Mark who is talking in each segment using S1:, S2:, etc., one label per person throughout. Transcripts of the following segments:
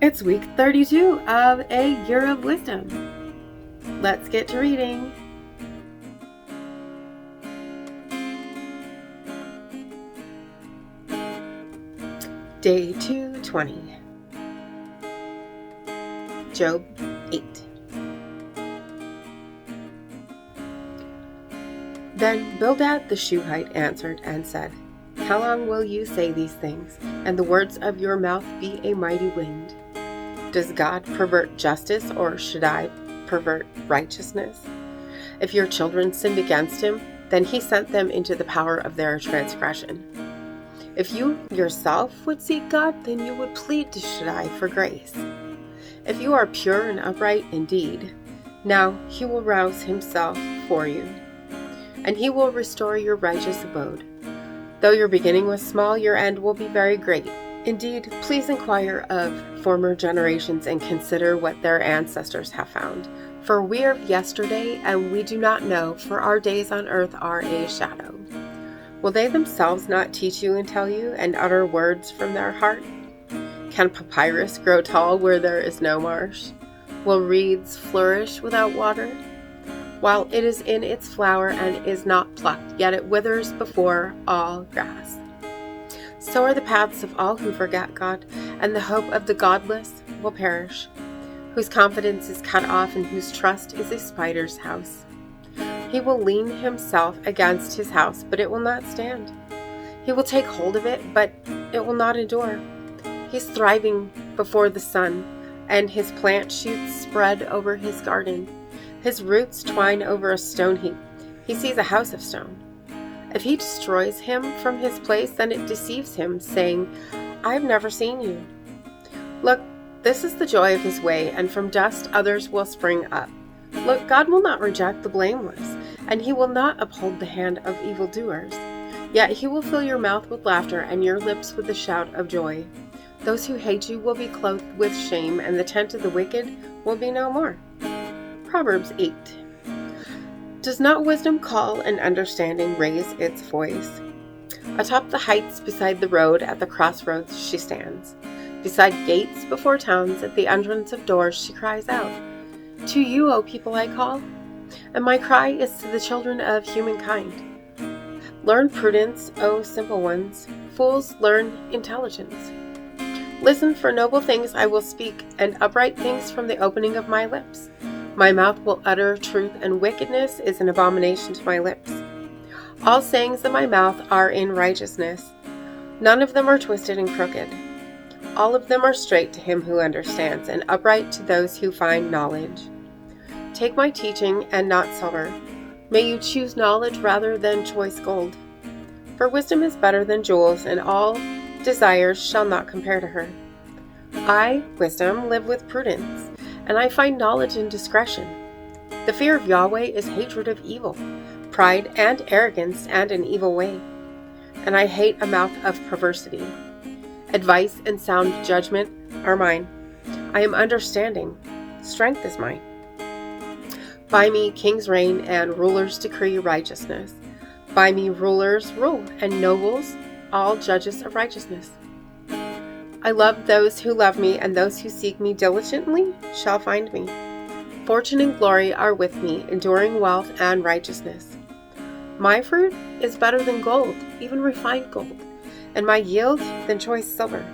S1: It's week 32 of A Year of Wisdom. Let's get to reading. Day 220. Job 8. Then Bildad the Shuhite answered and said, How long will you say these things, and the words of your mouth be a mighty wind? Does God pervert justice, or should I pervert righteousness? If your children sinned against him, then he sent them into the power of their transgression. If you yourself would seek God, then you would plead to Shaddai for grace. If you are pure and upright indeed, now he will rouse himself for you, and he will restore your righteous abode. Though your beginning was small, your end will be very great. Indeed, please inquire of former generations and consider what their ancestors have found. For we are of yesterday, and we do not know, for our days on earth are a shadow. Will they themselves not teach you and tell you, and utter words from their heart? Can papyrus grow tall where there is no marsh? Will reeds flourish without water? While it is in its flower and is not plucked, yet it withers before all grass. So are the paths of all who forget God, and the hope of the godless will perish, whose confidence is cut off and whose trust is a spider's house. He will lean himself against his house, but it will not stand. He will take hold of it, but it will not endure. He is thriving before the sun, and his plant shoots spread over his garden. His roots twine over a stone heap. He sees a house of stone. If he destroys him from his place, then it deceives him, saying, I have never seen you. Look, this is the joy of his way, and from dust others will spring up. Look, God will not reject the blameless, and he will not uphold the hand of evildoers. Yet he will fill your mouth with laughter, and your lips with the shout of joy. Those who hate you will be clothed with shame, and the tent of the wicked will be no more. Proverbs 8. Does not wisdom call and understanding raise its voice? Atop the heights beside the road at the crossroads she stands. Beside gates before towns at the entrance of doors she cries out, To you, O people, I call, and my cry is to the children of humankind. Learn prudence, O simple ones. Fools learn intelligence. Listen, for noble things I will speak, and upright things from the opening of my lips. My mouth will utter truth, and wickedness is an abomination to my lips. All sayings of my mouth are in righteousness. None of them are twisted and crooked. All of them are straight to him who understands, and upright to those who find knowledge. Take my teaching and not silver. May you choose knowledge rather than choice gold. For wisdom is better than jewels, and all desires shall not compare to her. I, wisdom, live with prudence, and I find knowledge in discretion. The fear of Yahweh is hatred of evil, pride and arrogance and an evil way. And I hate a mouth of perversity. Advice and sound judgment are mine. I am understanding. Strength is mine. By me kings reign and rulers decree righteousness. By me rulers rule, and nobles, all judges of righteousness. I love those who love me, and those who seek me diligently shall find me. Fortune and glory are with me, enduring wealth and righteousness. My fruit is better than gold, even refined gold, and my yield than choice silver.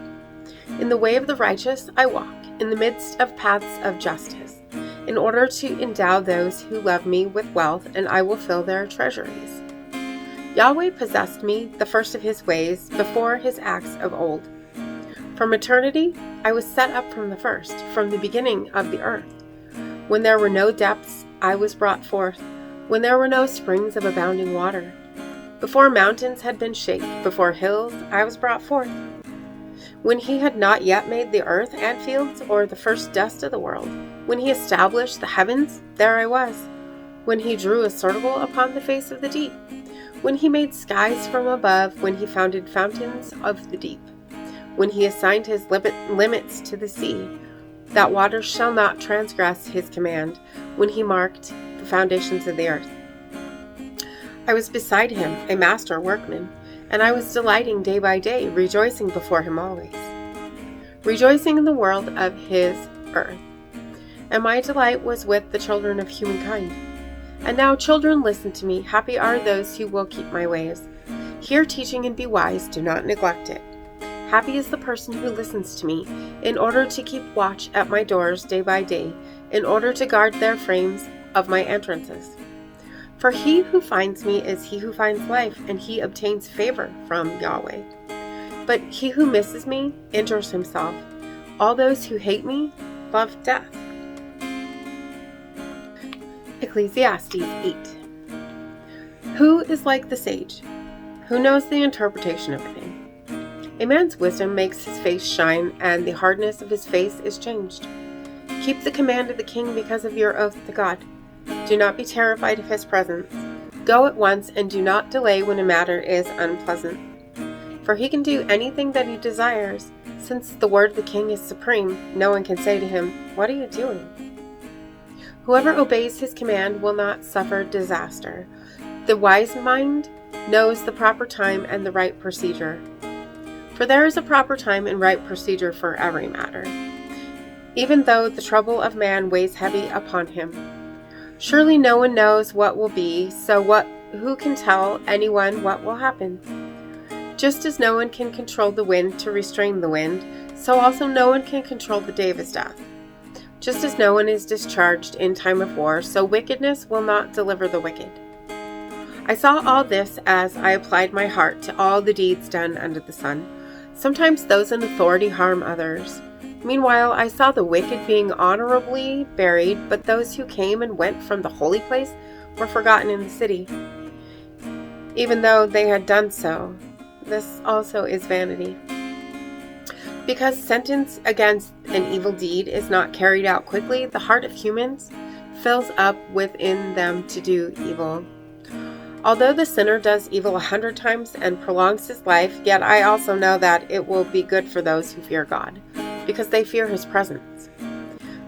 S1: In the way of the righteous I walk, in the midst of paths of justice, in order to endow those who love me with wealth, and I will fill their treasuries. Yahweh possessed me, the first of his ways, before his acts of old. From eternity, I was set up from the first, from the beginning of the earth. When there were no depths, I was brought forth, when there were no springs of abounding water. Before mountains had been shaped, before hills, I was brought forth. When he had not yet made the earth and fields, or the first dust of the world, when he established the heavens, there I was. When he drew a circle upon the face of the deep, when he made skies from above, when he founded fountains of the deep, when he assigned his limits to the sea, that waters shall not transgress his command, when he marked the foundations of the earth. I was beside him, a master workman, and I was delighting day by day, rejoicing before him always. rejoicing in the world of his earth. And my delight was with the children of humankind. And now, children, listen to me. Happy are those who will keep my ways. Hear teaching and be wise. Do not neglect it. Happy is the person who listens to me, in order to keep watch at my doors day by day, in order to guard their frames of my entrances. For he who finds me is he who finds life, and he obtains favor from Yahweh. But he who misses me injures himself. All those who hate me love death. Ecclesiastes 8. Who is like the sage, who knows the interpretation of a thing? A man's wisdom makes his face shine, and the hardness of his face is changed. Keep the command of the king because of your oath to God. Do not be terrified of his presence. Go at once, and do not delay when a matter is unpleasant. For he can do anything that he desires. Since the word of the king is supreme, no one can say to him, "What are you doing?" Whoever obeys his command will not suffer disaster. The wise mind knows the proper time and the right procedure. For there is a proper time and right procedure for every matter, even though the trouble of man weighs heavy upon him. Surely no one knows what will be, so who can tell anyone what will happen? Just as no one can control the wind to restrain the wind, so also no one can control the day of his death. Just as no one is discharged in time of war, so wickedness will not deliver the wicked. I saw all this as I applied my heart to all the deeds done under the sun. Sometimes those in authority harm others. Meanwhile, I saw the wicked being honorably buried, but those who came and went from the holy place were forgotten in the city. Even though they had done so, this also is vanity. Because sentence against an evil deed is not carried out quickly, the heart of humans fills up within them to do evil. Although the sinner does evil 100 times and prolongs his life, yet I also know that it will be good for those who fear God, because they fear his presence.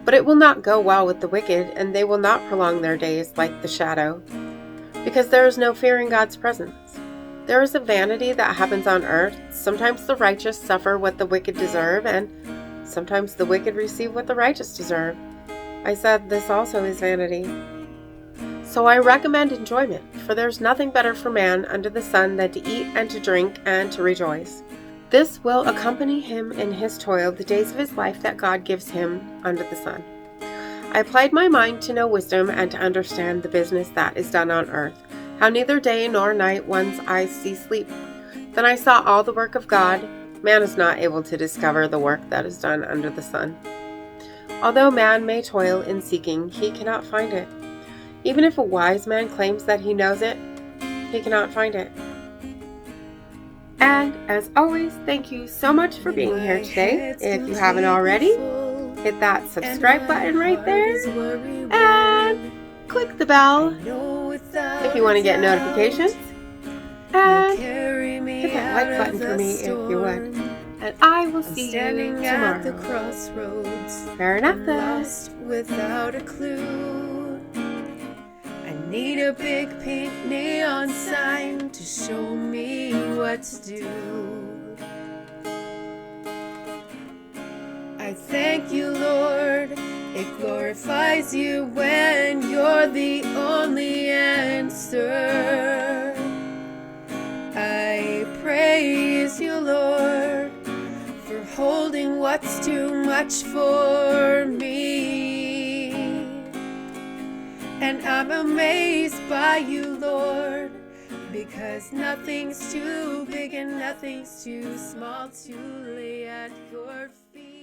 S1: But it will not go well with the wicked, and they will not prolong their days like the shadow, because there is no fear in God's presence. There is a vanity that happens on earth. Sometimes the righteous suffer what the wicked deserve, and sometimes the wicked receive what the righteous deserve. I said, this also is vanity. So I recommend enjoyment, for there is nothing better for man under the sun than to eat and to drink and to rejoice. This will accompany him in his toil the days of his life that God gives him under the sun. I applied my mind to know wisdom and to understand the business that is done on earth, how neither day nor night one's eyes see sleep. Then I saw all the work of God. Man is not able to discover the work that is done under the sun. Although man may toil in seeking, he cannot find it. Even if a wise man claims that he knows it, he cannot find it. And as always, thank you so much for being here today. If you haven't already, hit that subscribe button right there and click the bell if you want to get notifications. And hit that like button for me if you would. And I will see you tomorrow. Fair enough then.
S2: Without a clue. I need a big pink neon sign to show me what to do. I thank you, Lord. It glorifies you when you're the only answer. I praise you, Lord, for holding what's too much for me. And I'm amazed by you, Lord, because nothing's too big and nothing's too small to lay at your feet.